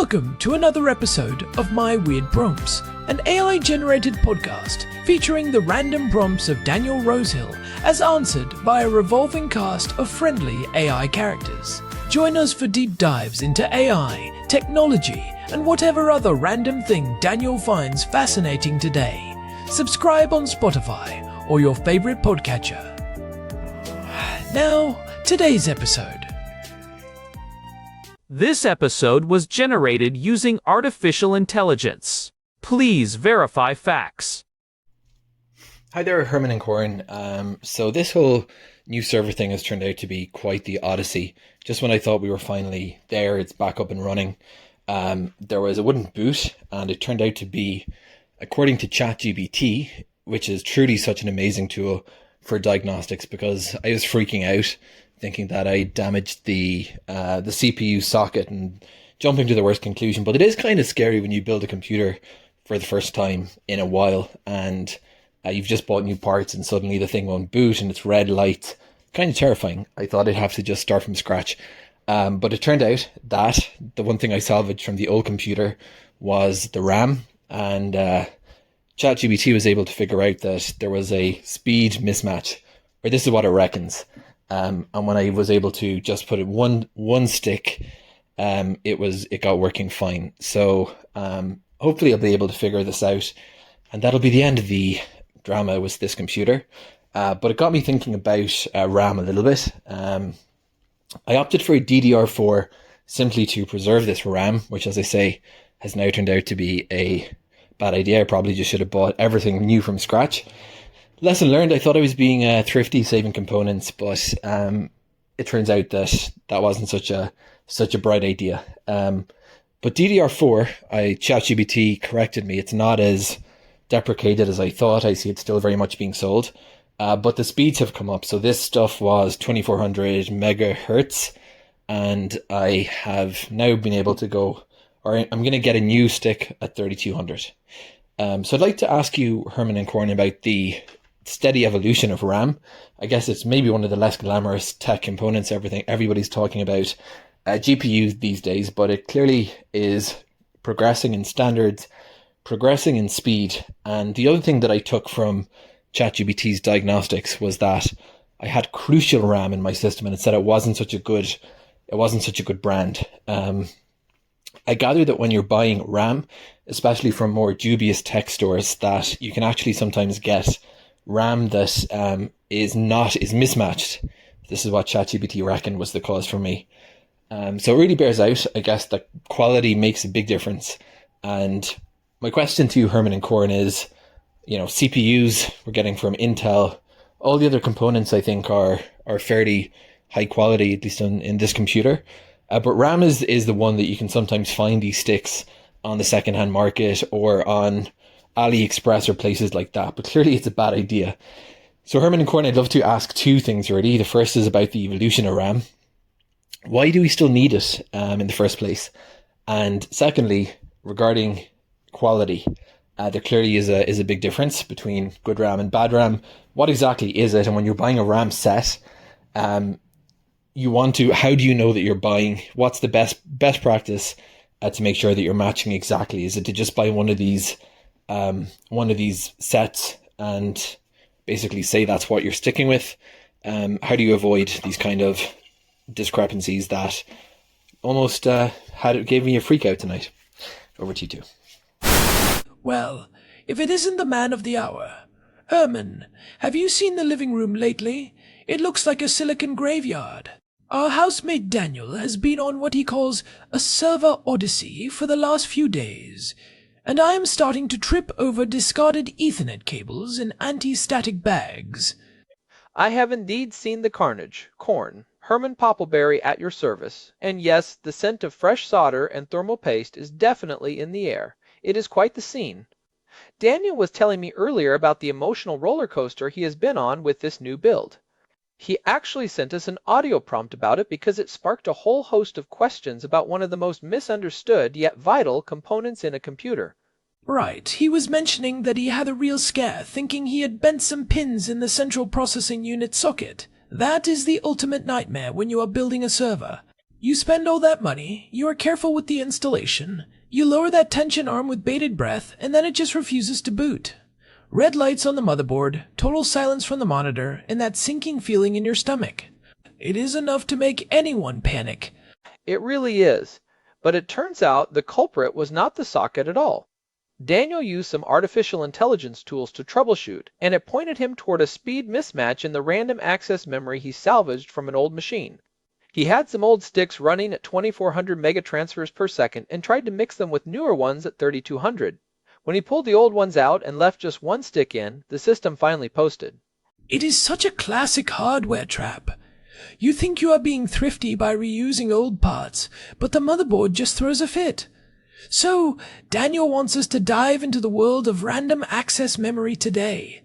Welcome to another episode of My Weird Prompts, an AI-generated podcast featuring the random prompts of Daniel Rosehill as answered by a revolving cast of friendly AI characters. Join us for deep dives into AI, technology, and whatever other random thing Daniel finds fascinating today. Subscribe on Spotify or your favorite podcatcher. Now, today's episode. This episode was generated using artificial intelligence. Please verify facts. Hi there, Herman and Corn. So this whole new server thing has turned out to be quite the odyssey. Just when I thought we were finally there, it's back up and running. There was a wooden boot, and it turned out to be, according to ChatGPT, which is truly such an amazing tool for diagnostics, because I was freaking out, thinking that I damaged the CPU socket and jumping to the worst conclusion. But it is kind of scary when you build a computer for the first time in a while, and you've just bought new parts and suddenly the thing won't boot and it's red light. Kind of terrifying. I thought I'd have to just start from scratch. But it turned out that the one thing I salvaged from the old computer was the RAM, and ChatGPT was able to figure out that there was a speed mismatch, or this is what it reckons. And when I was able to just put it one stick, it got working fine. So hopefully I'll be able to figure this out, and that'll be the end of the drama with this computer. But it got me thinking about RAM a little bit. I opted for a DDR4 simply to preserve this RAM, which, as I say, has now turned out to be a bad idea. I probably just should have bought everything new from scratch. Lesson learned. I thought I was being thrifty, saving components, but it turns out that that wasn't such a bright idea. But DDR4, ChatGPT corrected me. It's not as deprecated as I thought. I see it's still very much being sold. But the speeds have come up. So this stuff was 2400 megahertz, and I have now been able to go, or I'm going to get a new stick at 3200. So I'd like to ask you, Herman and Corn, about the steady evolution of RAM. I guess it's maybe one of the less glamorous tech components everybody's talking about GPUs these days, but it clearly is progressing in standards, progressing in speed. And the other thing that I took from ChatGPT's diagnostics was that I had crucial RAM in my system, and it said it wasn't such a good brand. I gather that when you're buying RAM, especially from more dubious tech stores, that you can actually sometimes get RAM that is mismatched. This is what ChatGPT reckoned was the cause for me. So it really bears out, I guess, that quality makes a big difference. And my question to you, Herman and Corn, is, CPUs we're getting from Intel. All the other components, I think, are fairly high quality, at least in this computer. But RAM is the one that you can sometimes find these sticks on the secondhand market or on AliExpress or places like that. But clearly it's a bad idea. So Herman and Corn, I'd love to ask two things really. The first is about the evolution of RAM. Why do we still need it in the first place? And secondly, regarding quality, there clearly is a big difference between good RAM and bad RAM. What exactly is it? And when you're buying a RAM set, how do you know that you're buying? What's the best practice to make sure that you're matching exactly? Is it to just buy one of these sets and basically say that's what you're sticking with? How do you avoid these kind of discrepancies that almost gave me a freak out tonight? Over to you two. Well, if it isn't the man of the hour. Herman, have you seen the living room lately? It looks like a silicon graveyard. Our housemate Daniel has been on what he calls a server odyssey for the last few days, and I am starting to trip over discarded Ethernet cables in anti-static bags. I have indeed seen the carnage. Corn, Herman Poppleberry at your service. And yes, the scent of fresh solder and thermal paste is definitely in the air. It is quite the scene. Daniel was telling me earlier about the emotional roller coaster he has been on with this new build. He actually sent us an audio prompt about it because it sparked a whole host of questions about one of the most misunderstood yet vital components in a computer. Right, he was mentioning that he had a real scare, thinking he had bent some pins in the central processing unit socket. That is the ultimate nightmare when you are building a server. You spend all that money, you are careful with the installation, you lower that tension arm with bated breath, and then it just refuses to boot. Red lights on the motherboard, total silence from the monitor, and that sinking feeling in your stomach. It is enough to make anyone panic. It really is. But it turns out the culprit was not the socket at all. Daniel used some artificial intelligence tools to troubleshoot, and it pointed him toward a speed mismatch in the random access memory he salvaged from an old machine. He had some old sticks running at 2400 megatransfers per second and tried to mix them with newer ones at 3200. When he pulled the old ones out and left just one stick in, the system finally posted. It is such a classic hardware trap. You think you are being thrifty by reusing old parts, but the motherboard just throws a fit. So, Daniel wants us to dive into the world of random access memory today.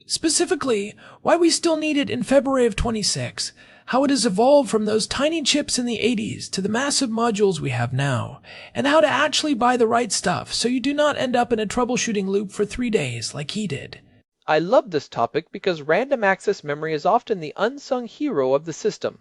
Specifically, why we still need it in February of 26, how it has evolved from those tiny chips in the 80s to the massive modules we have now, and how to actually buy the right stuff so you do not end up in a troubleshooting loop for 3 days like he did. I love this topic because random access memory is often the unsung hero of the system.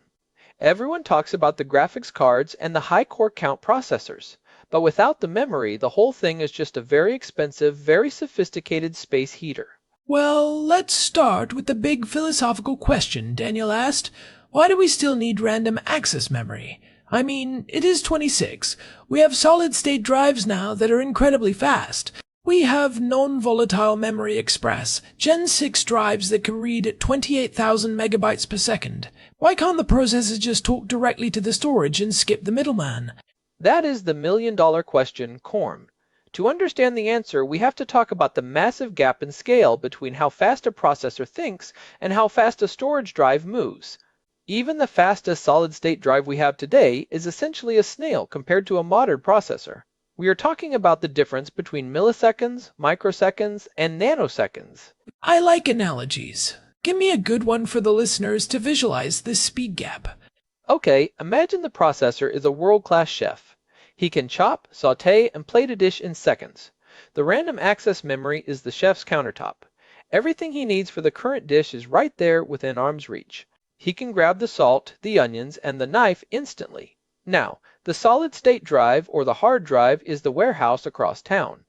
Everyone talks about the graphics cards and the high core count processors, but without the memory, the whole thing is just a very expensive, very sophisticated space heater. Well, let's start with the big philosophical question Daniel asked. Why do we still need random access memory? I mean, it is 26. We have solid-state drives now that are incredibly fast. We have non-volatile memory express, Gen 6 drives that can read at 28,000 megabytes per second. Why can't the processor just talk directly to the storage and skip the middleman? That is the million-dollar question, Corn. To understand the answer, we have to talk about the massive gap in scale between how fast a processor thinks and how fast a storage drive moves. Even the fastest solid-state drive we have today is essentially a snail compared to a modern processor. We are talking about the difference between milliseconds, microseconds, and nanoseconds. I like analogies. Give me a good one for the listeners to visualize this speed gap. Okay, imagine the processor is a world-class chef. He can chop, saute, and plate a dish in seconds. The random access memory is the chef's countertop. Everything he needs for the current dish is right there within arm's reach. He can grab the salt, the onions, and the knife instantly. Now, the solid-state drive or the hard drive is the warehouse across town.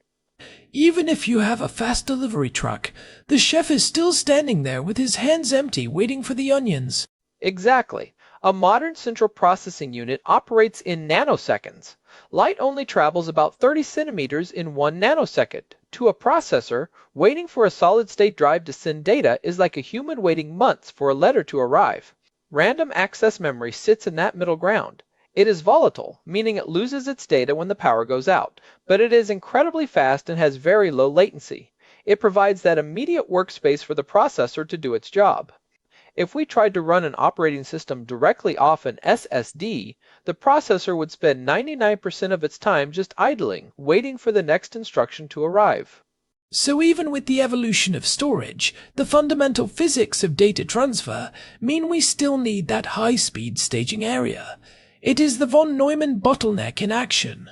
Even if you have a fast delivery truck, the chef is still standing there with his hands empty waiting for the onions. Exactly. A modern central processing unit operates in nanoseconds. Light only travels about 30 centimeters in 1 nanosecond. To a processor, waiting for a solid-state drive to send data is like a human waiting months for a letter to arrive. Random access memory sits in that middle ground. It is volatile, meaning it loses its data when the power goes out, but it is incredibly fast and has very low latency. It provides that immediate workspace for the processor to do its job. If we tried to run an operating system directly off an SSD, the processor would spend 99% of its time just idling, waiting for the next instruction to arrive. So even with the evolution of storage, the fundamental physics of data transfer mean we still need that high-speed staging area. It is the von Neumann bottleneck in action.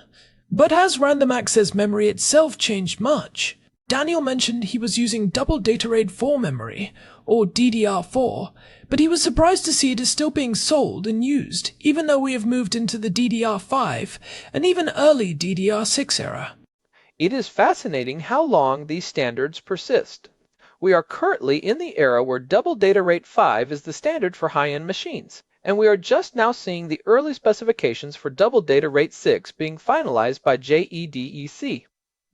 But has random access memory itself changed much? Daniel mentioned he was using double data rate 4 memory, or DDR4, but he was surprised to see it is still being sold and used, even though we have moved into the DDR5 and even early DDR6 era. It is fascinating how long these standards persist. We are currently in the era where double data rate 5 is the standard for high-end machines, and we are just now seeing the early specifications for double data rate 6 being finalized by JEDEC.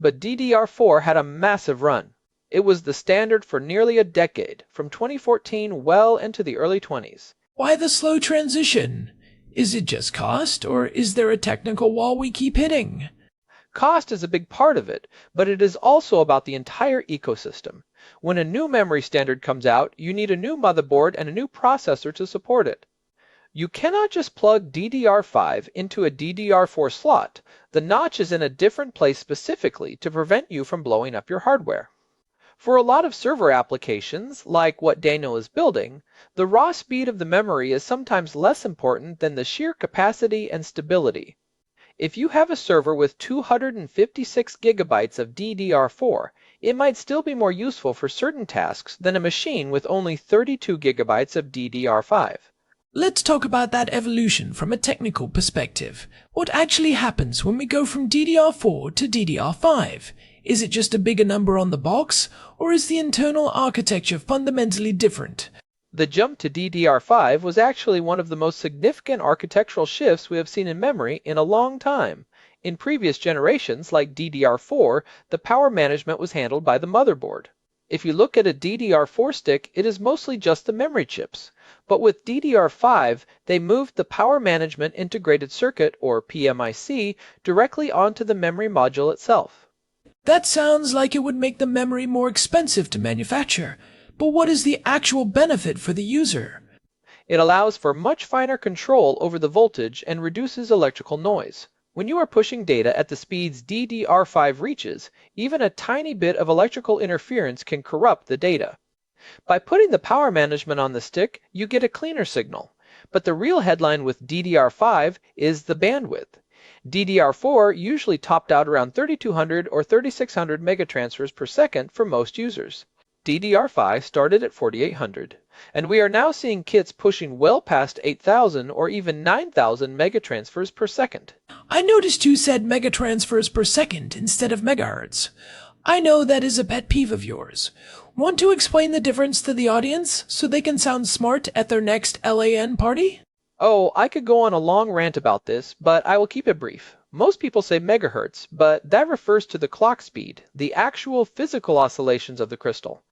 But DDR4 had a massive run. It was the standard for nearly a decade, from 2014 well into the early 20s. Why the slow transition? Is it just cost, or is there a technical wall we keep hitting? Cost is a big part of it, but it is also about the entire ecosystem. When a new memory standard comes out, you need a new motherboard and a new processor to support it. You cannot just plug DDR5 into a DDR4 slot. The notch is in a different place specifically to prevent you from blowing up your hardware. For a lot of server applications, like what Daniel is building, the raw speed of the memory is sometimes less important than the sheer capacity and stability. If you have a server with 256 gigabytes of DDR4, it might still be more useful for certain tasks than a machine with only 32 gigabytes of DDR5. Let's talk about that evolution from a technical perspective. What actually happens when we go from DDR4 to DDR5? Is it just a bigger number on the box, or is the internal architecture fundamentally different? The jump to DDR5 was actually one of the most significant architectural shifts we have seen in memory in a long time. In previous generations, like DDR4, the power management was handled by the motherboard. If you look at a DDR4 stick, it is mostly just the memory chips. But with DDR5, they moved the power management integrated circuit, or PMIC, directly onto the memory module itself. That sounds like it would make the memory more expensive to manufacture. But what is the actual benefit for the user? It allows for much finer control over the voltage and reduces electrical noise. When you are pushing data at the speeds DDR5 reaches, even a tiny bit of electrical interference can corrupt the data. By putting the power management on the stick, you get a cleaner signal. But the real headline with DDR5 is the bandwidth. DDR4 usually topped out around 3200 or 3600 megatransfers per second for most users. DDR5 started at 4800, and we are now seeing kits pushing well past 8000 or even 9000 megatransfers per second. I noticed you said megatransfers per second instead of megahertz. I know that is a pet peeve of yours. Want to explain the difference to the audience so they can sound smart at their next LAN party? Oh, I could go on a long rant about this, but I will keep it brief. Most people say megahertz, but that refers to the clock speed, the actual physical oscillations of the crystal.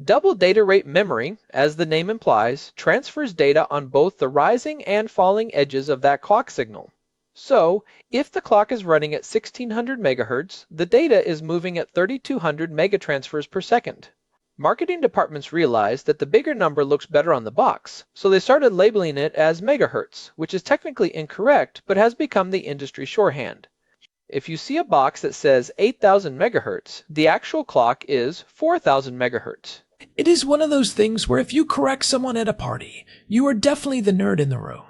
Double data rate memory, as the name implies, transfers data on both the rising and falling edges of that clock signal. So, if the clock is running at 1600 megahertz, the data is moving at 3200 megatransfers per second. Marketing departments realized that the bigger number looks better on the box, so they started labeling it as megahertz, which is technically incorrect but has become the industry shorthand. If you see a box that says 8000 megahertz, the actual clock is 4000 megahertz. It is one of those things where if you correct someone at a party, you are definitely the nerd in the room.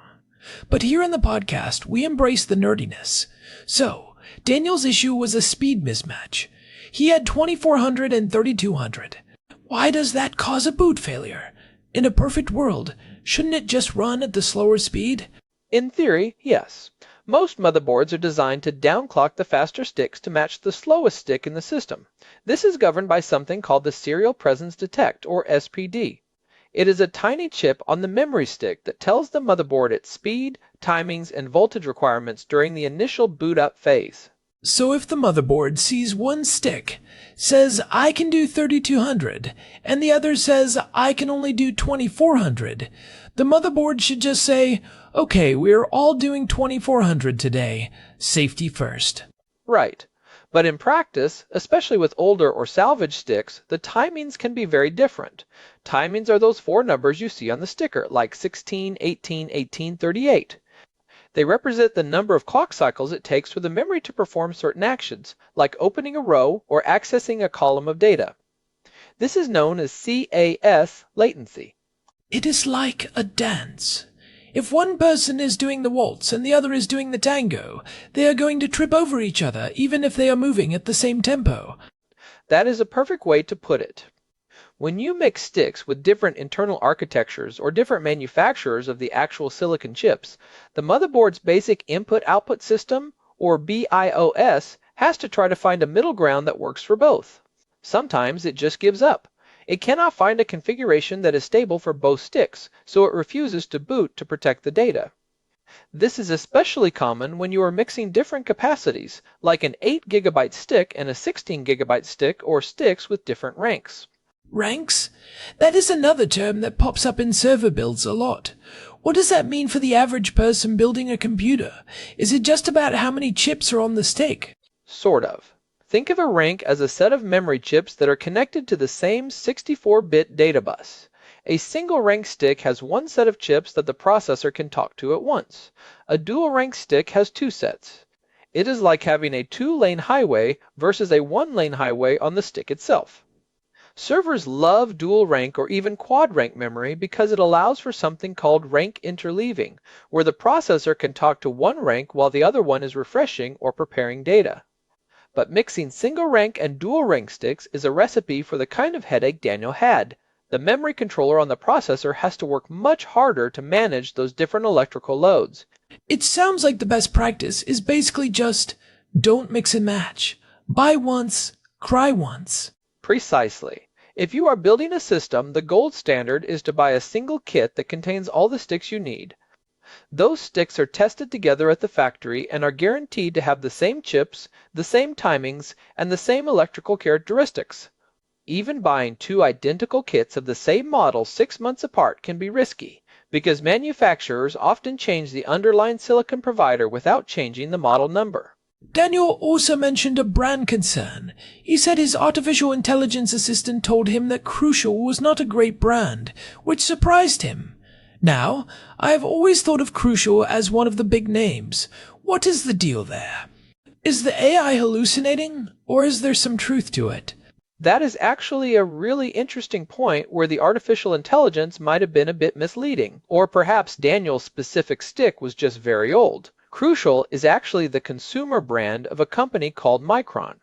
But here in the podcast, we embrace the nerdiness. So, Daniel's issue was a speed mismatch. He had 2400 and 3200. Why does that cause a boot failure? In a perfect world, shouldn't it just run at the slower speed? In theory, yes. Most motherboards are designed to downclock the faster sticks to match the slowest stick in the system. This is governed by something called the serial presence detect, or SPD. It is a tiny chip on the memory stick that tells the motherboard its speed, timings, and voltage requirements during the initial boot up phase. So if the motherboard sees one stick, says I can do 3200, and the other says I can only do 2400, the motherboard should just say, okay, we're all doing 2400 today. Safety first. Right. But in practice, especially with older or salvage sticks, the timings can be very different. Timings are those four numbers you see on the sticker, like 16, 18, 18, 38. They represent the number of clock cycles it takes for the memory to perform certain actions, like opening a row or accessing a column of data. This is known as CAS latency. It is like a dance. If one person is doing the waltz and the other is doing the tango, they are going to trip over each other even if they are moving at the same tempo. That is a perfect way to put it. When you mix sticks with different internal architectures or different manufacturers of the actual silicon chips, the motherboard's basic input-output system, or BIOS, has to try to find a middle ground that works for both. Sometimes it just gives up. It cannot find a configuration that is stable for both sticks, so it refuses to boot to protect the data. This is especially common when you are mixing different capacities, like an 8 GB stick and a 16 GB stick, or sticks with different ranks. Ranks? That is another term that pops up in server builds a lot. What does that mean for the average person building a computer? Is it just about how many chips are on the stick? Sort of. Think of a rank as a set of memory chips that are connected to the same 64-bit data bus. A single rank stick has one set of chips that the processor can talk to at once. A dual rank stick has two sets. It is like having a two-lane highway versus a one-lane highway on the stick itself. Servers love dual rank or even quad rank memory because it allows for something called rank interleaving, where the processor can talk to one rank while the other one is refreshing or preparing data. But mixing single rank and dual rank sticks is a recipe for the kind of headache Daniel had, The memory controller on the processor has to work much harder to manage those different electrical loads. It sounds like the best practice is basically just don't mix and match. Buy once, cry once. Precisely. If you are building a system, the gold standard is to buy a single kit that contains all the sticks you need. Those sticks are tested together at the factory and are guaranteed to have the same chips, the same timings, and the same electrical characteristics. Even buying two identical kits of the same model 6 months apart can be risky, because manufacturers often change the underlying silicon provider without changing the model number. Daniel also mentioned a brand concern. He said his artificial intelligence assistant told him that Crucial was not a great brand, which surprised him. Now, I have always thought of Crucial as one of the big names. What is the deal there? Is the AI hallucinating, or is there some truth to it? That is actually a really interesting point where the artificial intelligence might have been a bit misleading, or perhaps Daniel's specific stick was just very old. Crucial is actually the consumer brand of a company called Micron.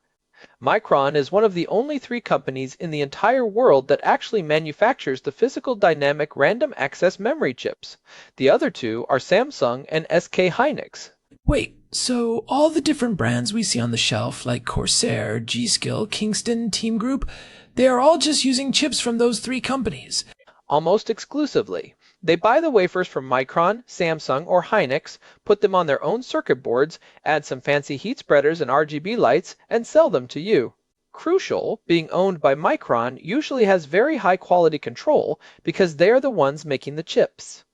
Micron is one of the only 3 companies in the entire world that actually manufactures the physical dynamic random access memory chips. The other 2 are Samsung and SK Hynix. Wait, so all the different brands we see on the shelf, like Corsair, G-Skill, Kingston, Team Group, they are all just using chips from those 3 companies? Almost exclusively. They buy the wafers from Micron, Samsung, or Hynix, put them on their own circuit boards, add some fancy heat spreaders and RGB lights, and sell them to you. Crucial, being owned by Micron, usually has very high quality control because they are the ones making the chips.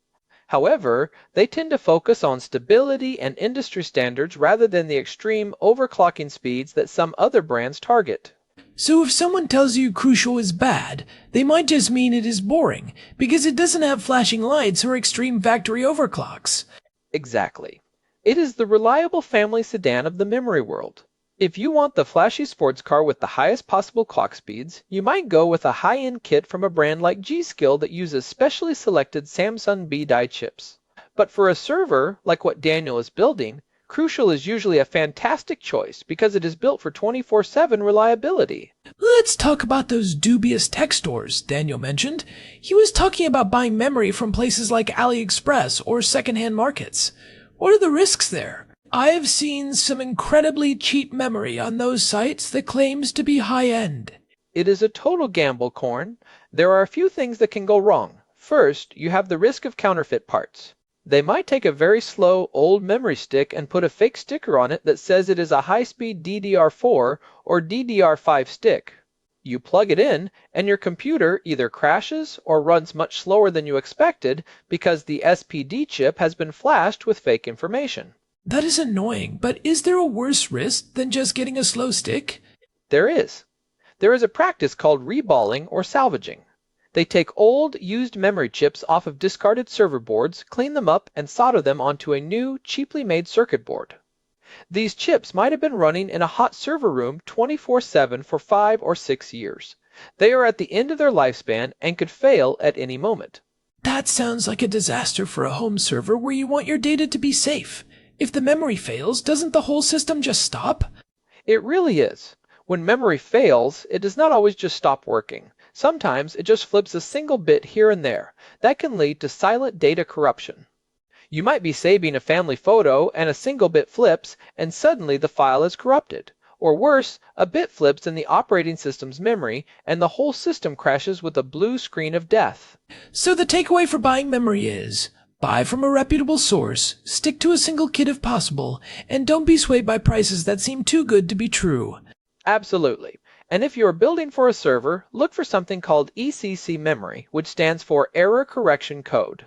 However, they tend to focus on stability and industry standards rather than the extreme overclocking speeds that some other brands target. So if someone tells you Crucial is bad, they might just mean it is boring, because it doesn't have flashing lights or extreme factory overclocks. Exactly. It is the reliable family sedan of the memory world. If you want the flashy sports car with the highest possible clock speeds, you might go with a high-end kit from a brand like G-Skill that uses specially selected Samsung B-die chips. But for a server, like what Daniel is building, Crucial is usually a fantastic choice because it is built for 24/7 reliability. Let's talk about those dubious tech stores Daniel mentioned. He was talking about buying memory from places like AliExpress or secondhand markets. What are the risks there? I have seen some incredibly cheap memory on those sites that claims to be high-end. It is a total gamble, Corn. There are a few things that can go wrong. First, you have the risk of counterfeit parts. They might take a very slow, old memory stick and put a fake sticker on it that says it is a high-speed DDR4 or DDR5 stick. You plug it in, and your computer either crashes or runs much slower than you expected because the SPD chip has been flashed with fake information. That is annoying, but is there a worse risk than just getting a slow stick? There is. There is a practice called reballing or salvaging. They take old, used memory chips off of discarded server boards, clean them up, and solder them onto a new, cheaply made circuit board. These chips might have been running in a hot server room 24/7 for 5 or 6 years. They are at the end of their lifespan and could fail at any moment. That sounds like a disaster for a home server where you want your data to be safe. If the memory fails, doesn't the whole system just stop? It really is. When memory fails, it does not always just stop working. Sometimes it just flips a single bit here and there. That can lead to silent data corruption. You might be saving a family photo and a single bit flips, and suddenly the file is corrupted. Or worse, a bit flips in the operating system's memory, and the whole system crashes with a blue screen of death. So the takeaway for buying memory is, buy from a reputable source, stick to a single kit if possible, and don't be swayed by prices that seem too good to be true. Absolutely. And if you are building for a server, look for something called ECC memory, which stands for Error Correction Code.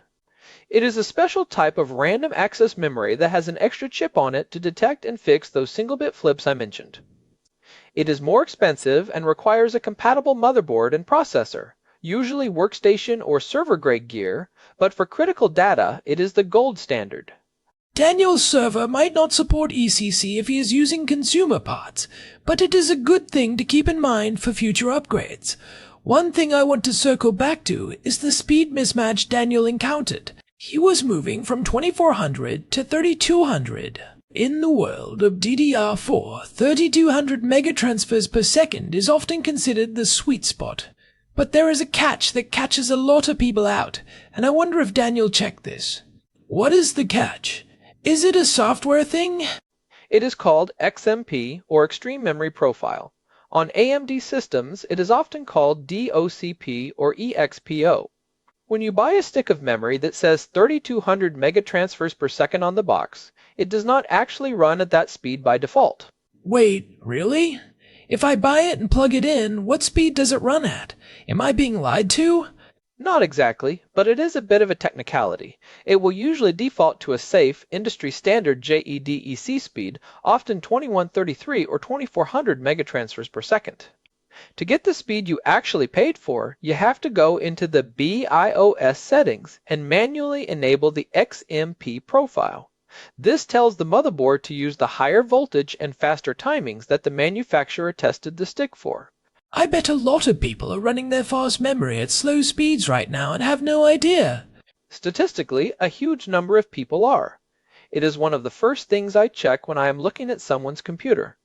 It is a special type of random access memory that has an extra chip on it to detect and fix those single-bit flips I mentioned. It is more expensive and requires a compatible motherboard and processor, usually workstation or server-grade gear, but for critical data, it is the gold standard. Daniel's server might not support ECC if he is using consumer parts, but it is a good thing to keep in mind for future upgrades. One thing I want to circle back to is the speed mismatch Daniel encountered. He was moving from 2400 to 3200. In the world of DDR4, 3200 megatransfers per second is often considered the sweet spot. But there is a catch that catches a lot of people out, and I wonder if Daniel checked this. What is the catch? Is it a software thing? It is called XMP, or Extreme Memory Profile. On AMD systems, it is often called DOCP or EXPO. When you buy a stick of memory that says 3200 megatransfers per second on the box, it does not actually run at that speed by default. Wait, really? If I buy it and plug it in, what speed does it run at? Am I being lied to? Not exactly, but it is a bit of a technicality. It will usually default to a safe, industry-standard JEDEC speed, often 2133 or 2400 megatransfers per second. To get the speed you actually paid for, you have to go into the BIOS settings and manually enable the XMP profile. This tells the motherboard to use the higher voltage and faster timings that the manufacturer tested the stick for. I bet a lot of people are running their fast memory at slow speeds right now and have no idea. Statistically, a huge number of people are. It is one of the first things I check when I am looking at someone's computer.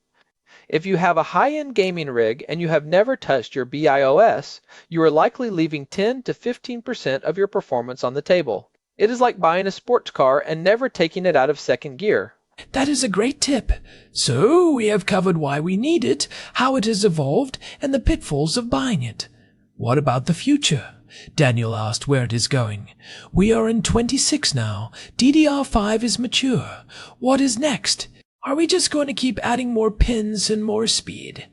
If you have a high-end gaming rig and you have never touched your BIOS, you are likely leaving 10 to 15% of your performance on the table. It is like buying a sports car and never taking it out of second gear. That is a great tip. So, we have covered why we need it, how it has evolved, and the pitfalls of buying it. What about the future? Daniel asked where it is going. We are in 26 now. DDR5 is mature. What is next? Are we just going to keep adding more pins and more speed?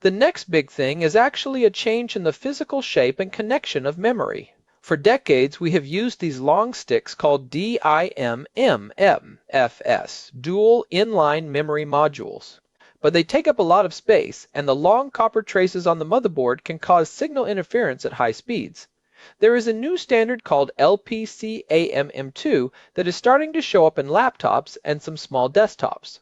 The next big thing is actually a change in the physical shape and connection of memory. For decades, we have used these long sticks called DIMMFS, dual inline memory modules. But they take up a lot of space, and the long copper traces on the motherboard can cause signal interference at high speeds. There is a new standard called LPCAMM2 that is starting to show up in laptops and some small desktops.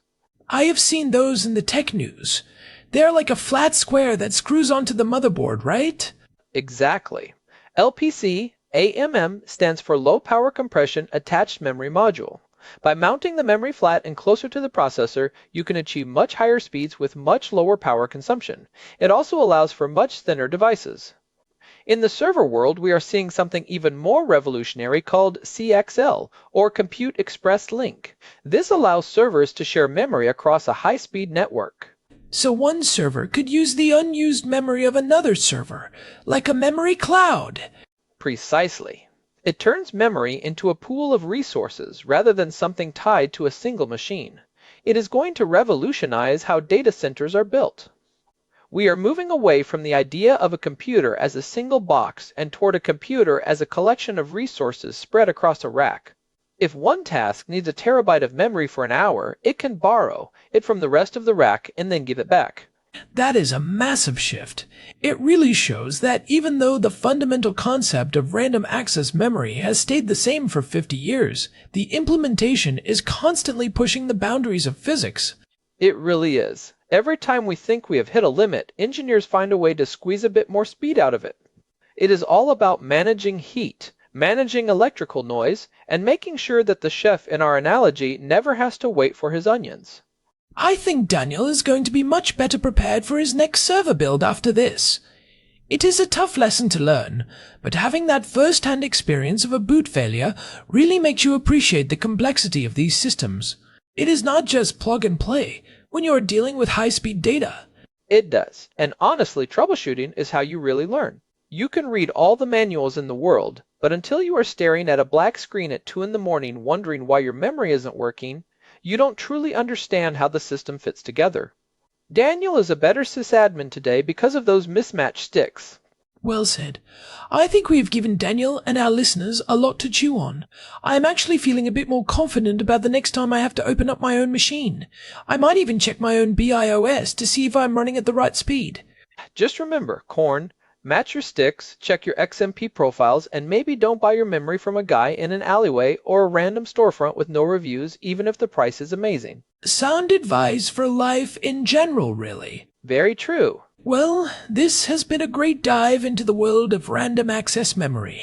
I have seen those in the tech news. They're like a flat square that screws onto the motherboard, right? Exactly. LPCAMM stands for Low Power Compression Attached Memory Module. By mounting the memory flat and closer to the processor, you can achieve much higher speeds with much lower power consumption. It also allows for much thinner devices. In the server world, we are seeing something even more revolutionary called CXL, or Compute Express Link. This allows servers to share memory across a high-speed network. So one server could use the unused memory of another server, like a memory cloud. Precisely. It turns memory into a pool of resources rather than something tied to a single machine. It is going to revolutionize how data centers are built. We are moving away from the idea of a computer as a single box and toward a computer as a collection of resources spread across a rack. If one task needs a terabyte of memory for an hour, it can borrow it from the rest of the rack and then give it back. That is a massive shift. It really shows that even though the fundamental concept of random access memory has stayed the same for 50 years, the implementation is constantly pushing the boundaries of physics. It really is. Every time we think we have hit a limit, engineers find a way to squeeze a bit more speed out of it. It is all about managing heat, managing electrical noise, and making sure that the chef in our analogy never has to wait for his onions. I think Daniel is going to be much better prepared for his next server build after this. It is a tough lesson to learn, but having that first-hand experience of a boot failure really makes you appreciate the complexity of these systems. It is not just plug and play when you are dealing with high-speed data. It does, and honestly, troubleshooting is how you really learn. You can read all the manuals in the world, but until you are staring at a black screen at 2 in the morning wondering why your memory isn't working, you don't truly understand how the system fits together. Daniel is a better sysadmin today because of those mismatched sticks. Well said. I think we have given Daniel and our listeners a lot to chew on. I am actually feeling a bit more confident about the next time I have to open up my own machine. I might even check my own BIOS to see if I'm running at the right speed. Just remember, Corn, match your sticks, check your XMP profiles, and maybe don't buy your memory from a guy in an alleyway or a random storefront with no reviews, even if the price is amazing. Sound advice for life in general, really. Very true. Well, this has been a great dive into the world of random access memory.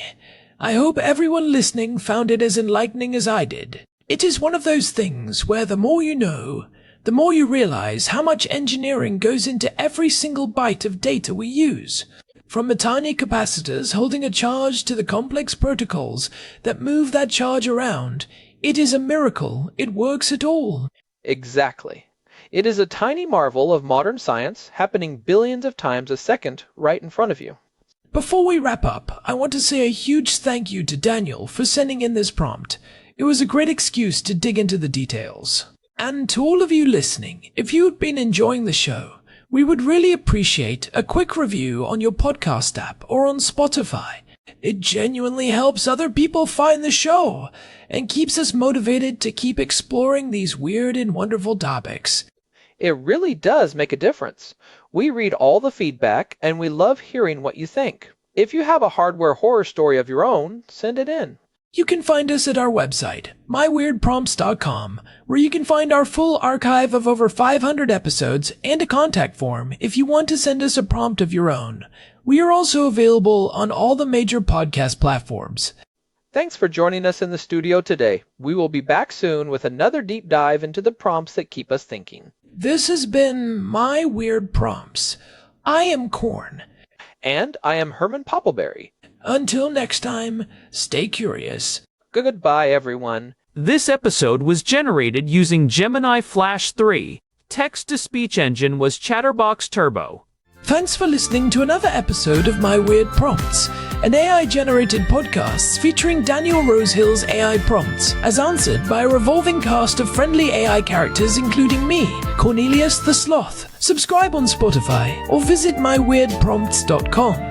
I hope everyone listening found it as enlightening as I did. It is one of those things where the more you know, the more you realize how much engineering goes into every single byte of data we use. From the tiny capacitors holding a charge to the complex protocols that move that charge around, it is a miracle it works at all. Exactly. It is a tiny marvel of modern science happening billions of times a second right in front of you. Before we wrap up, I want to say a huge thank you to Daniel for sending in this prompt. It was a great excuse to dig into the details. And to all of you listening, if you've been enjoying the show, we would really appreciate a quick review on your podcast app or on Spotify. It genuinely helps other people find the show and keeps us motivated to keep exploring these weird and wonderful topics. It really does make a difference. We read all the feedback and we love hearing what you think. If you have a hardware horror story of your own, send it in. You can find us at our website, myweirdprompts.com, where you can find our full archive of over 500 episodes and a contact form if you want to send us a prompt of your own. We are also available on all the major podcast platforms. Thanks for joining us in the studio today. We will be back soon with another deep dive into the prompts that keep us thinking. This has been My Weird Prompts. I am Corn. And I am Herman Poppleberry. Until next time, stay curious. Goodbye, everyone. This episode was generated using Gemini Flash 3. Text-to-speech engine was Chatterbox Turbo. Thanks for listening to another episode of My Weird Prompts, an AI-generated podcast featuring Daniel Rosehill's AI prompts, as answered by a revolving cast of friendly AI characters including me, Cornelius the Sloth. Subscribe on Spotify or visit myweirdprompts.com.